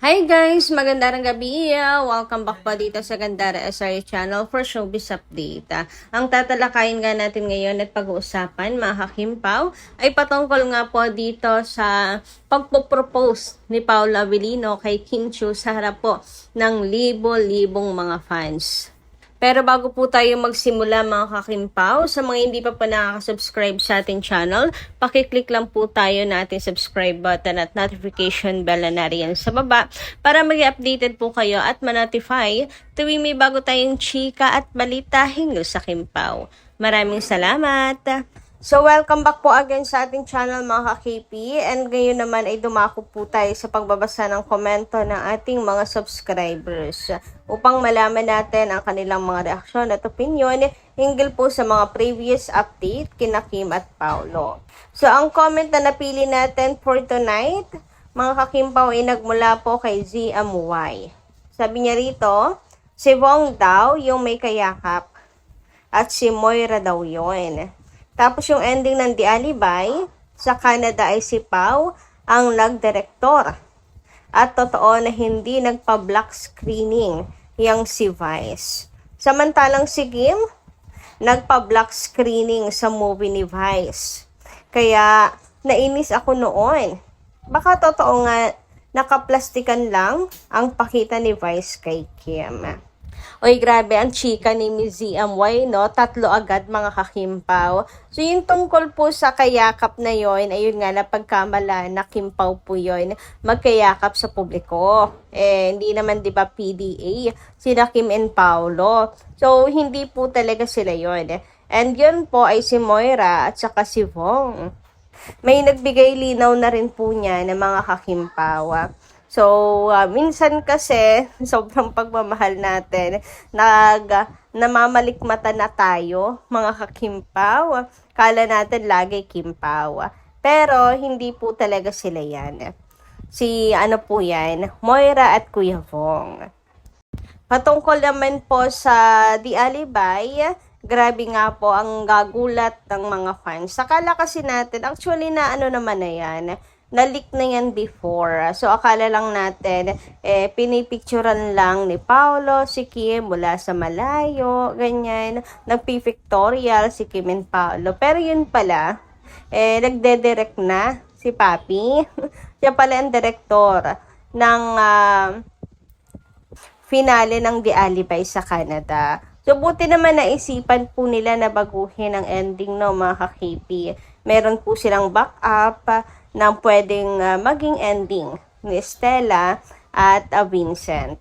Hi guys! Magandang gabi! Welcome back po dito sa Gandara SRA Channel for Showbiz Update. Ang tatalakayin nga natin ngayon at pag-uusapan, mga kakimpaw, ay patungkol nga po dito sa pagpopropose ni Paolo Avellino kay Kim Chiu sa harap po ng libo-libong mga fans. Pero bago po tayo magsimula mga kakimpaw, sa mga hindi pa nakaka-subscribe sa ating channel, pakiclick lang po tayo na ating subscribe button at notification bell na nariyan sa baba para mag-updated po kayo at ma-notify tuwing may bago tayong chika at balita hinggil sa Kimpaw. Maraming salamat! So, welcome back po again sa ating channel mga ka-KP. And ngayon naman ay dumako po tayo sa pagbabasa ng komento ng ating mga subscribers upang malaman natin ang kanilang mga reaksyon at opinion hinggil po sa mga previous update kina Kim at Paolo. So, ang comment na napili natin for tonight, mga kakimpaw, ay nagmula po kay ZMY. Sabi niya rito, si Wong daw yung may kayakap at si Moira daw yun. Tapos yung ending ng The Alibay, sa Canada ay si Pao ang nagdirektor. At totoo na hindi nagpa-black screening yung si Vice. Samantalang si Kim, nagpa-black screening sa movie ni Vice. Kaya nainis ako noon. Baka totoo nga nakaplastikan lang ang pakita ni Vice kay Kim. Oy, grabe, ang chika ni Miss ZMY, no? Tatlo agad, mga kakimpaw. So, yung tungkol po sa kayakap na yon, ayun nga, napagkamala na Kimpaw po yon, magkayakap sa publiko. Hindi naman, di ba, PDA, sila Kim and Paolo. So, hindi po talaga sila yon. And yun po ay si Moira at saka si Wong. May nagbigay linaw na rin po niya ng mga kakimpaw. So, minsan kasi, sobrang pagmamahal natin, namamalikmata na tayo, mga kakimpaw. Kala natin lagi kimpaw. Pero, hindi po talaga sila yan. Ano po yan? Moira at Kuya Wong. Patungkol naman po sa The Alibay, grabe nga po ang gagulat ng mga fans. Akala kasi natin, actually na naman na yan, na-leak na yan before. So, akala lang natin, pinipicturan lang ni Paolo, si Kim mula sa malayo, ganyan. Nagpipictorial si Kim and Paolo. Pero yun pala, nagdedirect na si Papi. Siya pala ang direktor ng finale ng The Alibay sa Canada. So, buti naman naisipan po nila na baguhin ang ending, no, mga ka-KP. Meron po silang backup na pwedeng maging ending ni Stella at Vincent.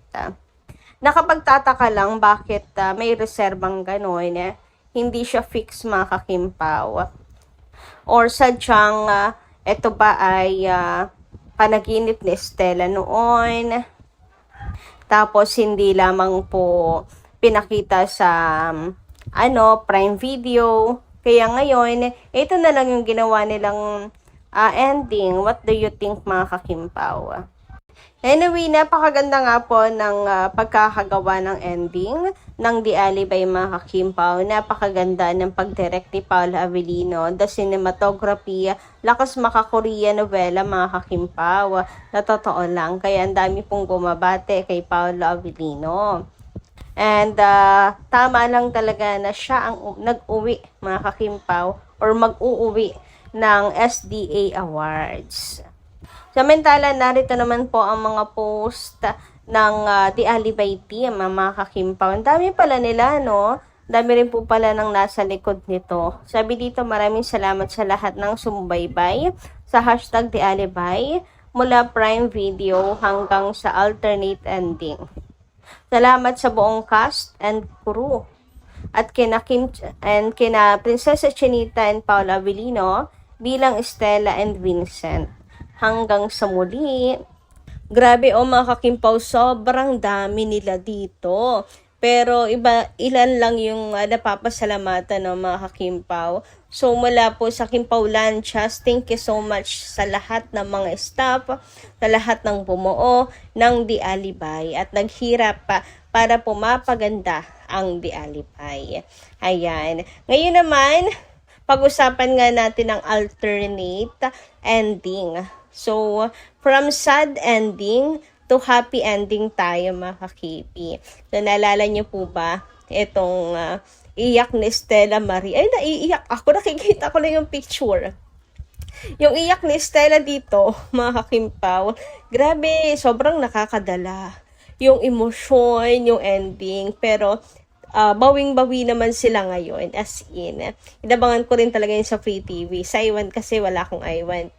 Nakapagtataka lang bakit may reserbang gano'n, hindi siya fix, mga kakimpaw. Or sadyang ito ba ay panaginip ni Stella noon, tapos hindi lamang po pinakita sa Prime Video. Kaya ngayon, ito na lang yung ginawa nilang ending. What do you think, mga kakimpaw? Anyway, napakaganda nga po ng pagkakagawa ng ending ng The Alibay, mga kakimpaw. Napakaganda ng pagdirect ni Paolo Avellino. The cinematography, lakas maka-Korea novela, mga kakimpaw. Na totoo lang. Kaya ang dami pong bumabate kay Paolo Avellino. And tama lang talaga na siya ang nag-uwi, mga kakimpaw, or mag-uuwi ng SDA Awards. Samantala, narito naman po ang mga post ng The Alibay team, mga kakimpaw. Ang dami pala nila, no? Dami rin po pala ng nasa likod nito. Sabi dito, maraming salamat sa lahat ng sumubaybay sa hashtag The Alibay mula Prime Video hanggang sa alternate ending. Salamat sa buong cast and crew at kina Prinsesa Chinita and Paolo Avellino bilang Stella and Vincent. Hanggang sa muli. Grabe, mga kakimpaw, sobrang dami nila dito. Pero ilan lang yung napapasalamatan ng mga kakimpaw. So, mula po sa Kimpaw Lanchas, thank you so much sa lahat ng mga staff, sa lahat ng bumuo ng The Alibay at naghirap para pumapaganda ang The Alibay. Ayan. Ngayon naman, pag-usapan nga natin ang alternate ending. So, from sad ending to happy ending tayo mga ka-KP. So naalala niyo po ba itong iyak ni Stella Marie? Ay, naiiyak ako, nakikita ko na yung picture. Yung iyak ni Stella dito, mga kakimpaw, grabe, sobrang nakakadala. Yung emosyon, yung ending, pero bawing-bawi naman sila ngayon, as in. Inabangan ko rin talaga yun sa Free TV. Sa iwan kasi wala akong iwan.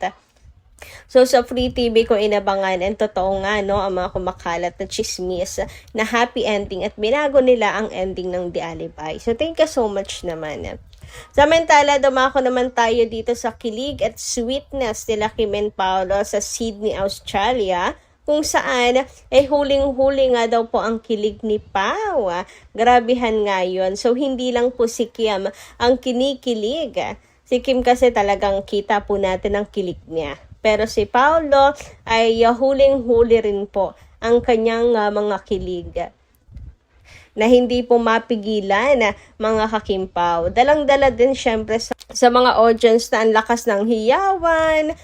So, sa Free TV ko inabangan, and totoo nga, no, ang mga kumakalat na chismis na happy ending at binago nila ang ending ng The Alibi. So, thank you so much naman. Samantala, dumako naman tayo dito sa kilig at sweetness nila Kim and Paolo sa Sydney, Australia, kung saan huling-huli nga daw po ang kilig ni Pao. Grabehan nga yun. So, hindi lang po si Kim ang kinikilig. Si Kim kasi talagang kita po natin ang kilig niya. Pero si Paolo ay huling-huli rin po ang kanyang mga kilig na hindi po mapigilan mga kakimpaw. Dalang-dala din syempre sa mga audience na ang lakas ng hiyawan,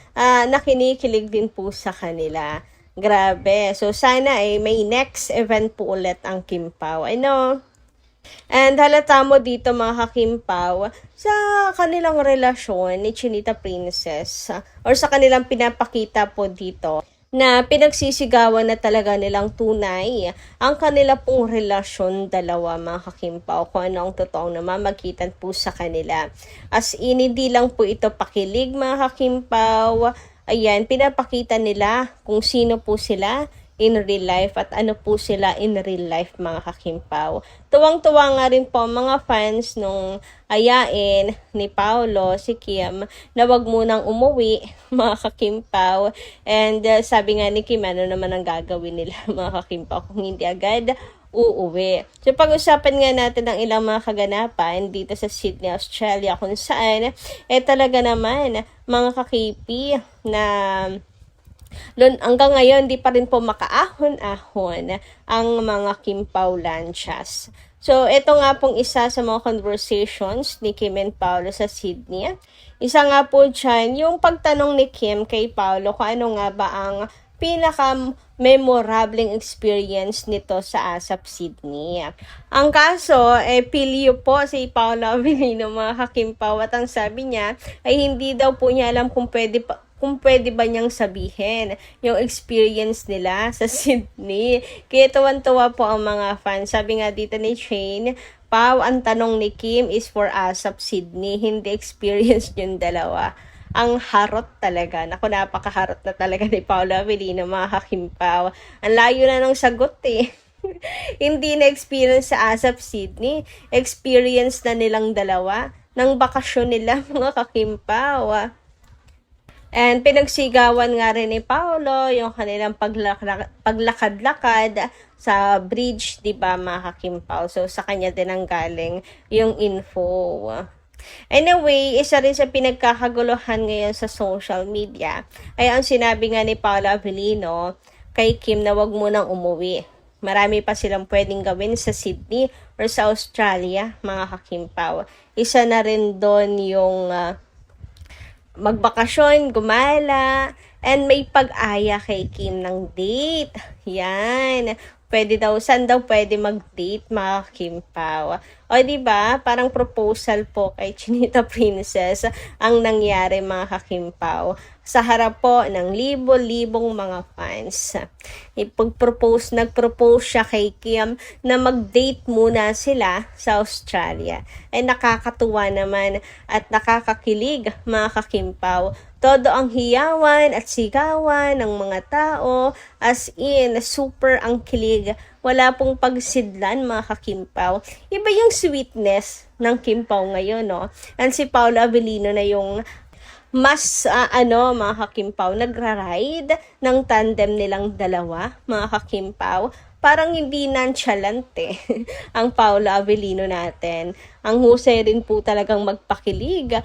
na kinikilig din po sa kanila. Grabe. So sana may next event po ulit ang Kimpaw. I know. And halata mo dito mga kakimpaw sa kanilang relasyon ni Chinita Princess or sa kanilang pinapakita po dito na pinagsisigawan na talaga nilang tunay ang kanila pong relasyon dalawa mga kakimpaw, kung ano ang totoong namamagitan po sa kanila. As in, hindi lang po ito pakilig mga kakimpaw. Ayan, pinapakita nila kung sino po sila in real life at ano po sila in real life mga kakimpaw. Tuwang-tuwa nga rin po mga fans nung ayain ni Paolo si Kim na wag munang umuwi mga kakimpaw. And sabi nga ni Kim, ano naman ang gagawin nila mga kakimpaw kung hindi agad uuwi. So pag-usapan nga natin ang ilang mga kaganapan dito sa Sydney, Australia, kung saan talaga naman mga kakipi na hanggang ngayon, di pa rin po makaahon-ahon ang mga Kimpaw lanchas. So, ito nga pong isa sa mga conversations ni Kim and Paolo sa Sydney. Isa nga po dyan, yung pagtanong ni Kim kay Paolo kung ano nga ba ang pinaka-memorableng experience nito sa ASAP Sydney. Ang kaso, pilyo po si Paolo Avellino mga kakimpaw, at ang sabi niya ay hindi daw po niya alam kung pwede ba niyang sabihin yung experience nila sa Sydney. Kaya tuwan-tuwa po ang mga fans. Sabi nga dito ni Shane, Pao, ang tanong ni Kim is for ASAP Sydney, hindi experience yung dalawa. Ang harot talaga. Naku, napakaharot na talaga ni Paolo Avellino mga kakimpaw. Ang layo na ng sagot Hindi na experience sa ASAP Sydney. Experience na nilang dalawa ng bakasyon nila mga kakimpaw. And pinagsigawan nga rin ni Paolo yung kanilang paglakad-lakad sa bridge, di ba mga kakimpaw? So sa kanya din ang galing yung info. Anyway, isa rin sa pinagkakaguluhan ngayon sa social media ay ang sinabi nga ni Paolo Avellino kay Kim na wag munang umuwi. Marami pa silang pwedeng gawin sa Sydney or sa Australia, mga kakimpaw. Isa na rin doon yung magbakasyon, gumala, and may pag-aya kay Kim ng date. Yan. Saan daw pwede mag-date mga Kimpaw? O diba, parang proposal po kay Chinita Princess ang nangyari mga kakimpaw sa harap po ng libo-libong mga fans. Nag-propose siya kay Kim na mag-date muna sila sa Australia. Ay nakakatuwa naman at nakakakilig mga kakimpaw. Todo ang hiyawan at sigawan ng mga tao, as in, super ang kilig. Wala pong pagsidlan mga kakimpaw. Iba yung sweetness ng Kimpaw ngayon, no? And si Paolo Avellino na yung mas, mga kakimpaw, nagra-ride ng tandem nilang dalawa, mga kakimpaw. Parang hindi nonchalant ang Paolo Avellino natin. Ang husay rin po talagang magpakilig.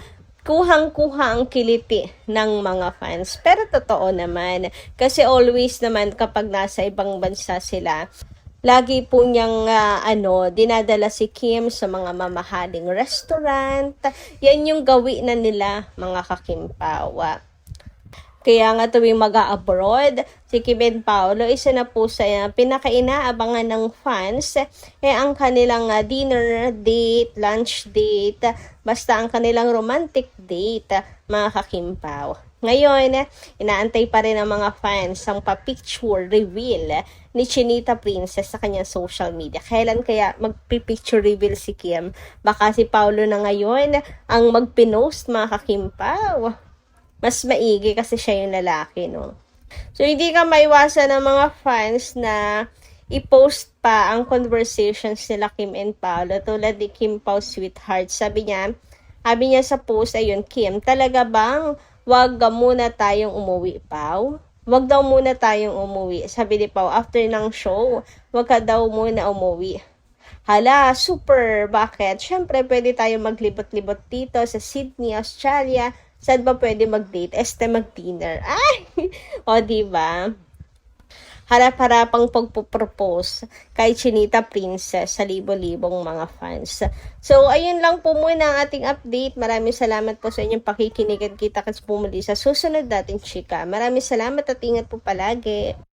Kuhang-kuha ang kiliti ng mga fans. Pero totoo naman, kasi always naman kapag nasa ibang bansa sila, lagi po niyang dinadala si Kim sa mga mamahaling restaurant. Yan yung gawin na nila mga kakimpaw. Kaya nga tuwing mag-abroad, si Kim and Paolo, isa na po sa pinaka-inaabangan ng fans, ang kanilang dinner date, lunch date, basta ang kanilang romantic date, mga kakimpaw. Ngayon, inaantay pa rin ng mga fans ang pa-picture reveal ni Chinita Princess sa kanyang social media. Kailan kaya mag-picture reveal si Kim? Baka si Paolo na ngayon ang mag-pinost, mga kakimpaw. Mas maigi kasi siya yung lalaki, no? So, hindi ka maiwasan ng mga fans na i-post pa ang conversations nila Kim and Paolo tulad ni Kim Pao Sweetheart. Sabi niya sa post, ayun, Kim, talaga bang wag muna tayong umuwi, Pao? Wag daw muna tayong umuwi. Sabi ni Pao, after ng show, wag ka daw muna umuwi. Hala, super! Bakit? Siyempre, pwede tayong maglibot-libot dito sa Sydney, Australia. Saan ba pwede mag-date? Mag-dinner. Ay! O, diba? Harap-harapang pagpupropose kay Chinita Princess sa libo-libong mga fans. So, ayun lang po muna ang ating update. Maraming salamat po sa inyong pakikinig at kita-kits po muli sa susunod nating chika. Maraming salamat at ingat po palagi.